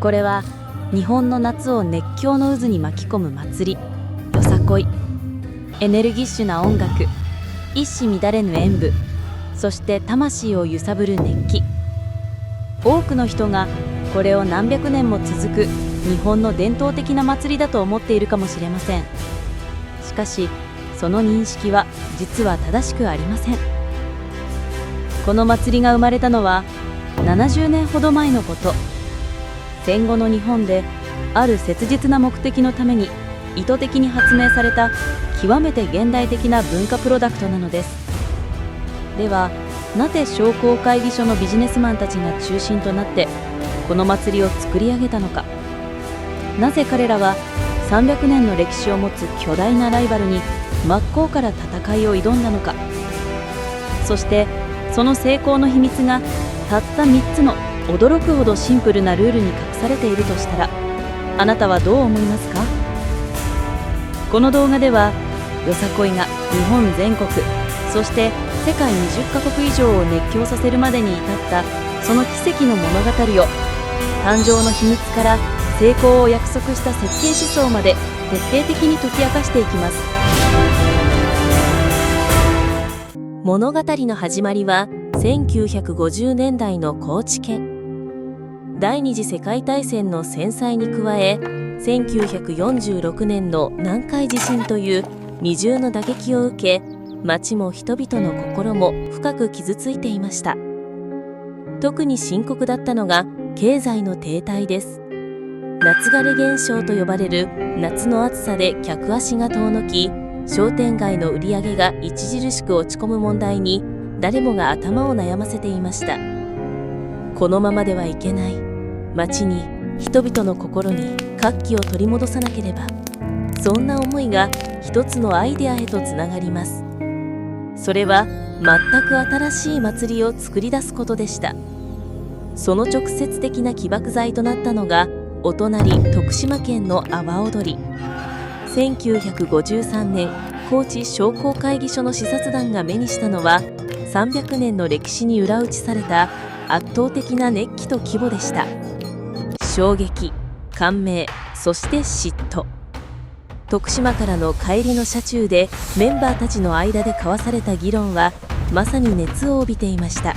これは日本の夏を熱狂の渦に巻き込む祭り、よさこい。エネルギッシュな音楽、一糸乱れぬ演舞、そして魂を揺さぶる熱気。多くの人がこれを何百年も続く日本の伝統的な祭りだと思っているかもしれません。しかしその認識は実は正しくありません。この祭りが生まれたのは70年ほど前のこと。戦後の日本である切実な目的のために意図的に発明された極めて現代的な文化プロダクトなのです。ではなぜ商工会議所のビジネスマンたちが中心となってこの祭りを作り上げたのか。なぜ彼らは300年の歴史を持つ巨大なライバルに真っ向から戦いを挑んだのか。そしてその成功の秘密がたった3つの驚くほどシンプルなルールに隠されているとしたら、あなたはどう思いますか？この動画ではよさこいが日本全国、そして世界20カ国以上を熱狂させるまでに至ったその奇跡の物語を、誕生の秘密から成功を約束した設計思想まで徹底的に解き明かしていきます。物語の始まりは1950年代の高知県。第二次世界大戦の戦災に加え、1946年の南海地震という二重の打撃を受け、町も人々の心も深く傷ついていました。特に深刻だったのが経済の停滞です。夏枯れ現象と呼ばれる夏の暑さで客足が遠のき、商店街の売り上げが著しく落ち込む問題に誰もが頭を悩ませていました。このままではいけない。町に人々の心に活気を取り戻さなければ。そんな思いが一つのアイデアへとつながります。それは全く新しい祭りを作り出すことでした。その直接的な起爆剤となったのがお隣徳島県の阿波踊り。1953年、高知商工会議所の視察団が目にしたのは300年の歴史に裏打ちされた圧倒的な熱気と規模でした。衝撃、感銘、そして嫉妬。徳島からの帰りの車中でメンバーたちの間で交わされた議論はまさに熱を帯びていました。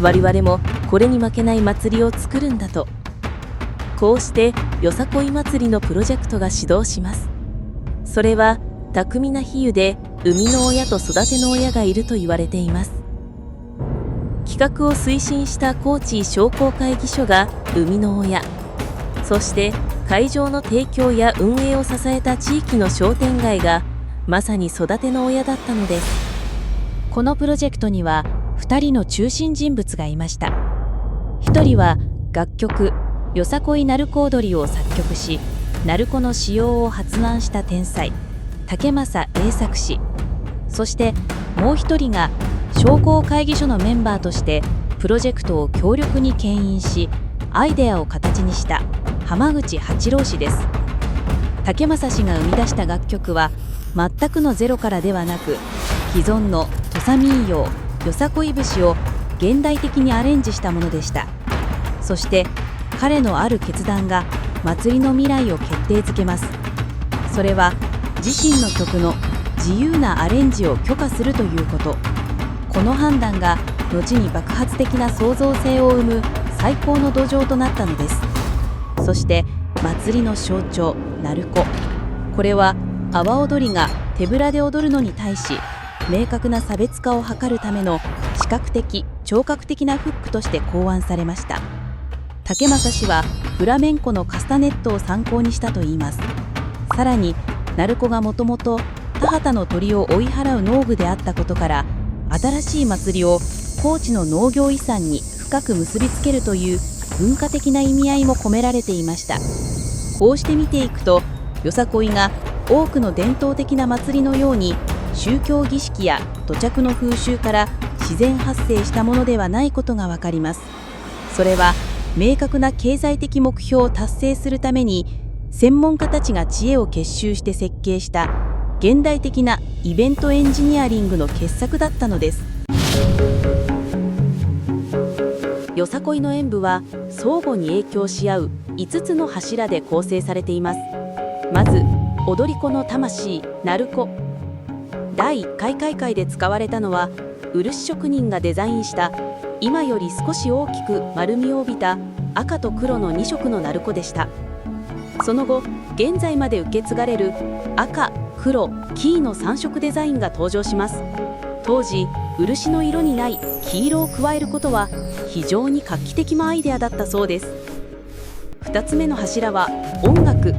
我々もこれに負けない祭りを作るんだと。こうしてよさこい祭りのプロジェクトが始動します。それは巧みな比喩で生みの親と育ての親がいると言われています。企画を推進した高知商工会議所が生みの親、そして会場の提供や運営を支えた地域の商店街がまさに育ての親だったのです。このプロジェクトには2人の中心人物がいました。1人は楽曲よさこい鳴子踊りを作曲し、鳴子の使用を発案した天才竹政栄作氏。そしてもう1人が商工会議所のメンバーとしてプロジェクトを強力に牽引し、アイデアを形にした浜口八郎氏です。竹政氏が生み出した楽曲は全くのゼロからではなく、既存の土佐民謡よさこい節を現代的にアレンジしたものでした。そして彼のある決断が祭りの未来を決定づけます。それは自身の曲の自由なアレンジを許可するということ。この判断が後に爆発的な創造性を生む最高の土壌となったのです。そして祭りの象徴鳴子、これは阿波踊りが手ぶらで踊るのに対し明確な差別化を図るための視覚的聴覚的なフックとして考案されました。竹政氏はフラメンコのカスタネットを参考にしたといいます。さらに鳴子がもともと田畑の鳥を追い払う農具であったことから、新しい祭りを高知の農業遺産に深く結びつけるという文化的な意味合いも込められていました。こうして見ていくと、よさこいが多くの伝統的な祭りのように宗教儀式や土着の風習から自然発生したものではないことがわかります。それは明確な経済的目標を達成するために専門家たちが知恵を結集して設計した現代的なイベントエンジニアリングの傑作だったのです。よさこいの演舞は相互に影響し合う5つの柱で構成されています。まず踊り子の魂鳴子。第1回大会で使われたのは漆職人がデザインした今より少し大きく丸みを帯びた赤と黒の2色の鳴子でした。その後現在まで受け継がれる赤、黒、黄の3色デザインが登場します。当時漆の色にない黄色を加えることは非常に画期的なアイデアだったそうです。2つ目の柱は音楽。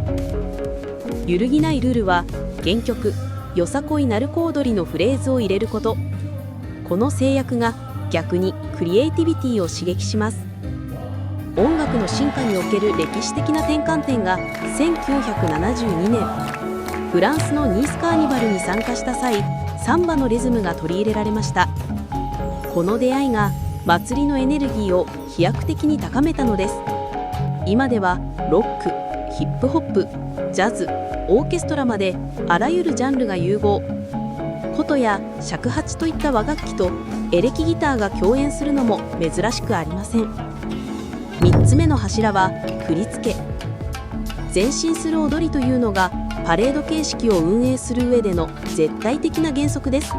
揺るぎないルールは原曲よさこい鳴子踊りのフレーズを入れること。この制約が逆にクリエイティビティを刺激します。音楽の進化における歴史的な転換点が1972年フランスのニースカーニバルに参加した際、サンバのリズムが取り入れられました。この出会いが祭りのエネルギーを飛躍的に高めたのです。今ではロック、ヒップホップ、ジャズ、オーケストラまであらゆるジャンルが融合。琴や尺八といった和楽器とエレキギターが共演するのも珍しくありません。3つ目の柱は振り付け。前進する踊りというのがパレード形式を運営する上での絶対的な原則です。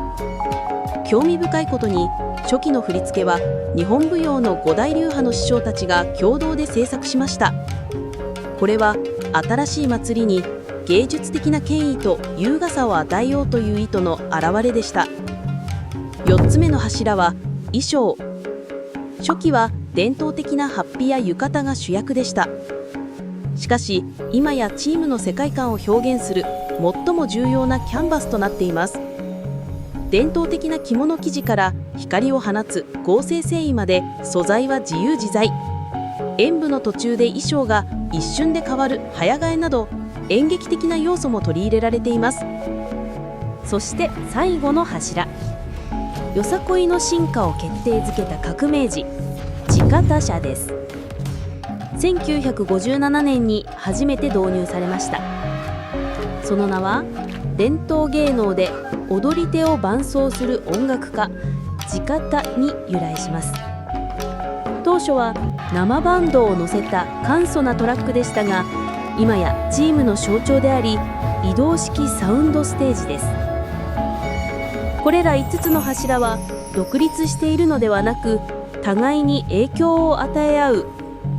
興味深いことに初期の振り付けは日本舞踊の5大流派の師匠たちが共同で制作しました。これは新しい祭りに芸術的な権威と優雅さを与えようという意図の表れでした。4つ目の柱は衣装。初期は伝統的な法被や浴衣が主役でした。しかし今やチームの世界観を表現する最も重要なキャンバスとなっています。伝統的な着物生地から光を放つ合成繊維まで素材は自由自在。演舞の途中で衣装が一瞬で変わる早替えなど演劇的な要素も取り入れられています。そして最後の柱、よさこいの進化を決定づけた革命児、地方車です。1957年に初めて導入されました。その名は伝統芸能で踊り手を伴奏する音楽家地方に由来します。当初は生バンドを乗せた簡素なトラックでしたが、今やチームの象徴であり移動式サウンドステージです。これら5つの柱は独立しているのではなく、互いに影響を与え合う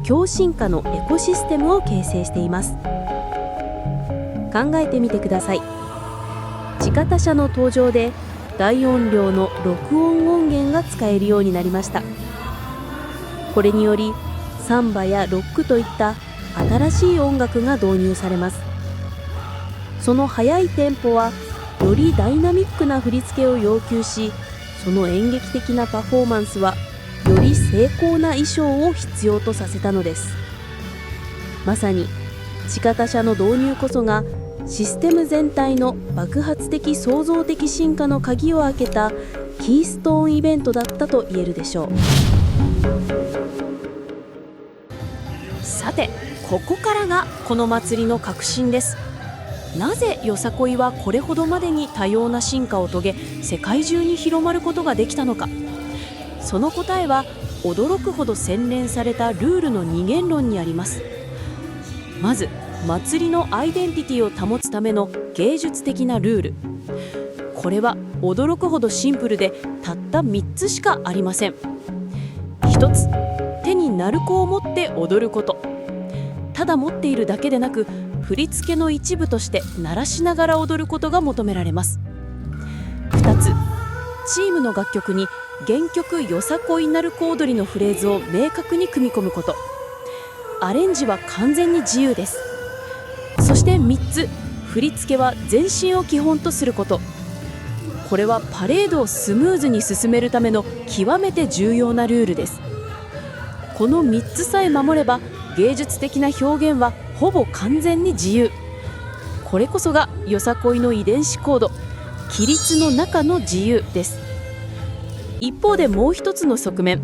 共進化のエコシステムを形成しています。考えてみてください。地方車の登場で大音量の録音音源が使えるようになりました。これによりサンバやロックといった新しい音楽が導入されます。その速いテンポはよりダイナミックな振り付けを要求し、その演劇的なパフォーマンスはより精巧な衣装を必要とさせたのです。まさに地方車の導入こそがシステム全体の爆発的創造的進化の鍵を開けたキーストーンイベントだったと言えるでしょう。さて、ここからがこの祭りの核心です。なぜよさこいはこれほどまでに多様な進化を遂げ、世界中に広まることができたのか。その答えは驚くほど洗練されたルールの二元論にあります。まず祭りのアイデンティティを保つための芸術的なルール。これは驚くほどシンプルでたった3つしかありません。1つ、手に鳴子を持って踊ること。ただ持っているだけでなく、振り付けの一部として鳴らしながら踊ることが求められます。2つ、チームの楽曲に原曲よさこい鳴子踊りのフレーズを明確に組み込むこと。アレンジは完全に自由です。そして3つ、振り付けは全身を基本とすること。これはパレードをスムーズに進めるための極めて重要なルールです。この3つさえ守れば芸術的な表現はほぼ完全に自由。これこそがよさこいの遺伝子コード、規律の中の自由です。一方でもう一つの側面、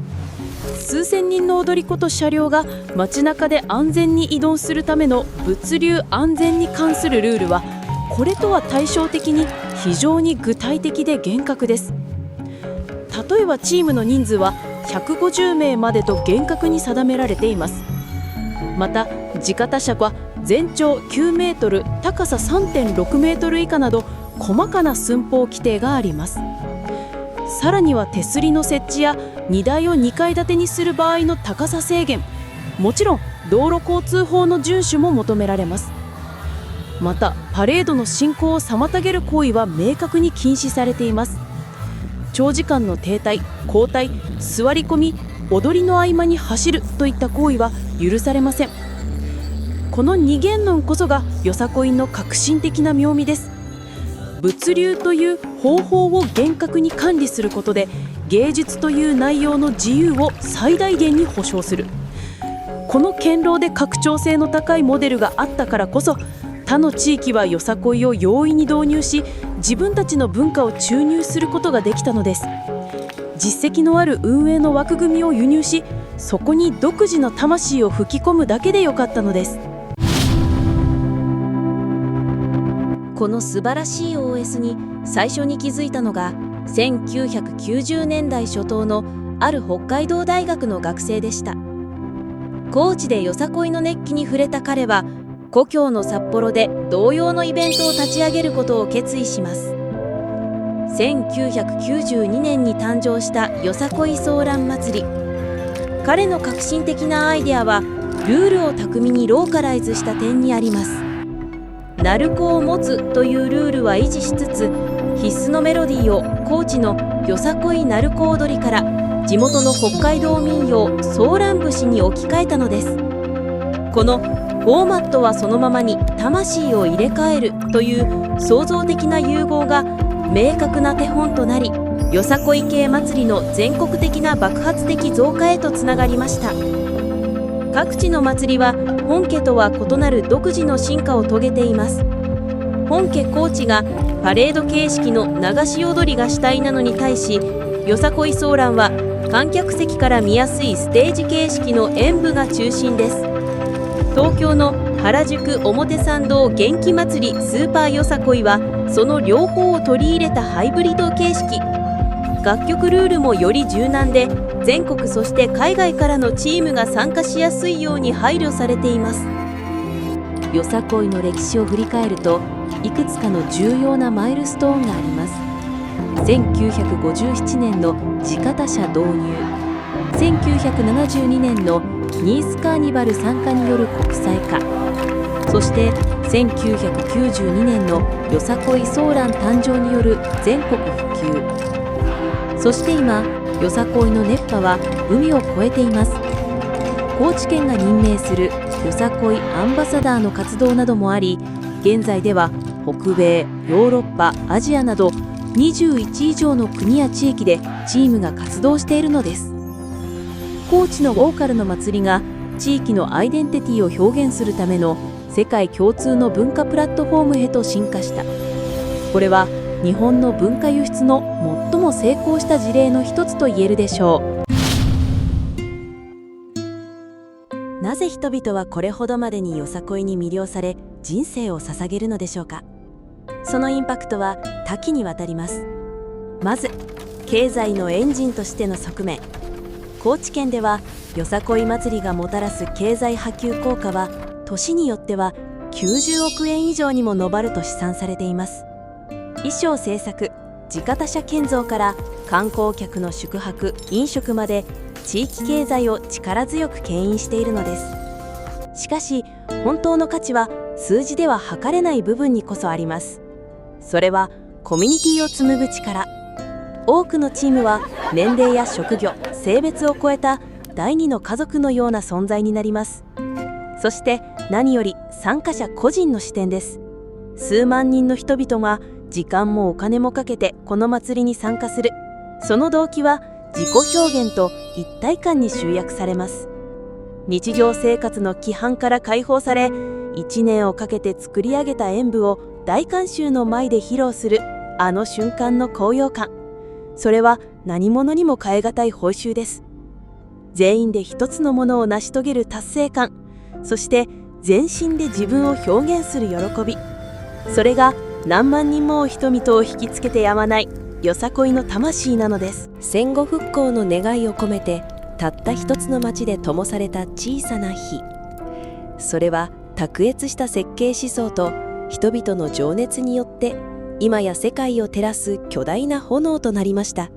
数千人の踊り子と車両が街中で安全に移動するための物流安全に関するルールは、これとは対照的に非常に具体的で厳格です。例えばチームの人数は150名までと厳格に定められています。また地方車は全長9メートル、高さ 3.6 メートル以下など細かな寸法規定があります。さらには手すりの設置や荷台を2階建てにする場合の高さ制限、もちろん道路交通法の遵守も求められます。またパレードの進行を妨げる行為は明確に禁止されています。長時間の停滞、後退、座り込み、踊りの合間に走るといった行為は許されません。この二元論こそがよさこいの革新的な妙味です。物流という方法を厳格に管理することで、芸術という内容の自由を最大限に保障する。この堅牢で拡張性の高いモデルがあったからこそ、他の地域はよさこいを容易に導入し、自分たちの文化を注入することができたのです。実績のある運営の枠組みを輸入し、そこに独自の魂を吹き込むだけでよかったのです。この素晴らしい OS に最初に気づいたのが1990年代初頭のある北海道大学の学生でした。高知でよさこいの熱気に触れた彼は、故郷の札幌で同様のイベントを立ち上げることを決意します。1992年に誕生したよさこいソーラン祭り。彼の革新的なアイデアはルールを巧みにローカライズした点にあります。鳴子を持つというルールは維持しつつ、必須のメロディーを高知のよさこい鳴子踊りから地元の北海道民謡ソーラン節に置き換えたのです。このフォーマットはそのままに魂を入れ替えるという創造的な融合が明確な手本となり、よさこい系祭りの全国的な爆発的増加へとつながりました。各地の祭りは本家とは異なる独自の進化を遂げています。本家高知がパレード形式の流し踊りが主体なのに対し、よさこいソーランは観客席から見やすいステージ形式の演舞が中心です。東京の原宿表参道元気祭りスーパーよさこいはその両方を取り入れたハイブリッド形式。楽曲ルールもより柔軟で、全国そして海外からのチームが参加しやすいように配慮されています。よさこいの歴史を振り返ると、いくつかの重要なマイルストーンがあります。1957年の地方車導入、1972年のニースカーニバル参加による国際化、そして1992年のよさこいソーラン誕生による全国普及、そして今よさこいの熱波は海を越えています。高知県が任命するよさこいアンバサダーの活動などもあり、現在では北米、ヨーロッパ、アジアなど21以上の国や地域でチームが活動しているのです。高知のローカルの祭りが地域のアイデンティティを表現するための世界共通の文化プラットフォームへと進化した。これは日本の文化輸出の最も成功した事例の一つと言えるでしょう。なぜ人々はこれほどまでによさこいに魅了され、人生を捧げるのでしょうか。そのインパクトは多岐にわたります。まず経済のエンジンとしての側面。高知県ではよさこい祭りがもたらす経済波及効果は年によっては90億円以上にも上ると試算されています。衣装制作、地方車建造から観光客の宿泊・飲食まで地域経済を力強く牽引しているのです。しかし本当の価値は数字では測れない部分にこそあります。それはコミュニティを紡ぐ力。多くのチームは年齢や職業、性別を超えた第二の家族のような存在になります。そして何より参加者個人の視点です。数万人の人々が時間もお金もかけてこの祭りに参加する。その動機は自己表現と一体感に集約されます。日常生活の規範から解放され、1年をかけて作り上げた演舞を大観衆の前で披露するあの瞬間の高揚感。それは何者にも代え難い報酬です。全員で一つのものを成し遂げる達成感、そして全身で自分を表現する喜び。それが何万人も人々を引きつけてやまないよさこいの魂なのです。戦後復興の願いを込めてたった一つの町で灯された小さな火。それは卓越した設計思想と人々の情熱によって今や世界を照らす巨大な炎となりました。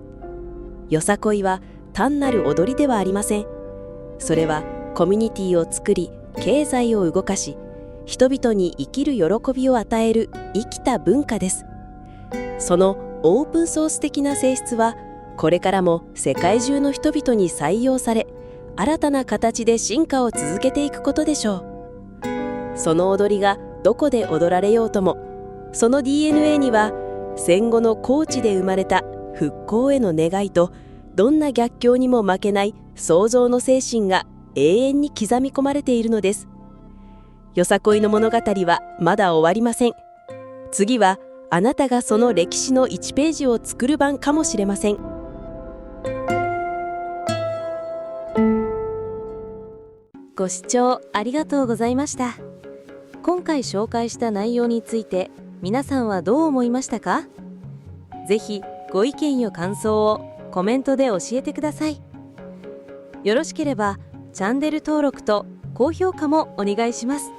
よさこいは単なる踊りではありません。それはコミュニティを作り、経済を動かし、人々に生きる喜びを与える生きた文化です。そのオープンソース的な性質はこれからも世界中の人々に採用され、新たな形で進化を続けていくことでしょう。その踊りがどこで踊られようとも、その DNA には戦後の高地で生まれた復興への願いと、どんな逆境にも負けない創造の精神が永遠に刻み込まれているのです。よさこいの物語はまだ終わりません。次はあなたがその歴史の1ページを作る番かもしれません。ご視聴ありがとうございました。今回紹介した内容について皆さんはどう思いましたか？ぜひご意見や感想をコメントで教えてください。よろしければチャンネル登録と高評価もお願いします。